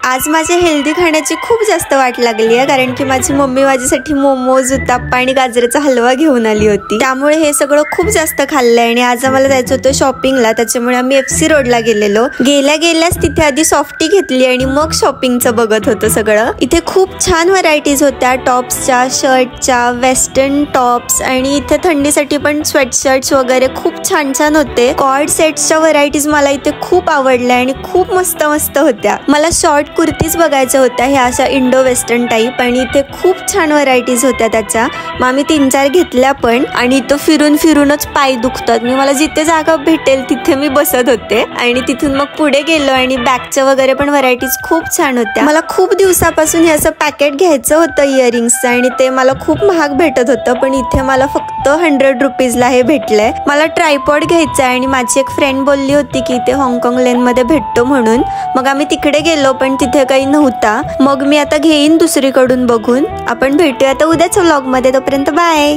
आज माझ्या हेल्दी खाण्याची खूप जास्त वाट लागली आहे, कारण की माझी मम्मी माझ्यासाठी मोमोज, उत्तप्पा आणि गाजराचा हलवा घेऊन आली होती. त्यामुळे हे सगळं खूप जास्त खाल्लंय. आणि आज आम्हाला जायचं होतं शॉपिंगला, त्याच्यामुळे आम्ही FC रोडला गेलेलो. गेल्याच तिथे आधी सॉफ्टी घेतली आणि मग शॉपिंगचं बघत होतं सगळं. इथे खूप छान व्हरायटीज होत्या, टॉप्सच्या, शर्टच्या, वेस्टर्न टॉप्स, आणि इथे थंडीसाठी पण स्वेटशर्ट्स वगैरे खूप छान छान होते. कॉर्ड सेट्सच्या व्हरायटीज मला इथे खूप आवडल्या आणि खूप मस्त मस्त होत्या. मला शॉर्ट कुर्तीज बघायच्या होत्या, ह्या अशा इंडो वेस्टर्न टाईप, आणि इथे खूप छान व्हरायटीज होत्या त्याच्या. मग आम्ही 3-4 घेतल्या पण. आणि इथं फिरून फिरूनच पाय दुखतात. मला जिथे जागा भेटेल तिथे मी बसत होते. आणि तिथून मग पुढे गेलो आणि बॅगच्या वगैरे पण व्हरायटीज खूप छान होत्या. मला खूप दिवसापासून हे असं पॅकेट घ्यायचं होतं इयरिंग्सचं, आणि ते मला खूप महाग भेटत होतं, पण इथे मला फक्त 100 रुपीजला हे भेटलंय. मला ट्रायपॉड घ्यायचं आहे आणि माझी एक फ्रेंड बोलली होती की इथे हाँगकाँग लेनमध्ये भेटतो म्हणून. मग आम्ही तिकडे गेलो, पण तिथे काही नव्हता. मग मी आता घेईन दुसरीकडून बघून. आपण भेटूया आता उद्याच्या व्लॉगमध्ये. तोपर्यंत बाय.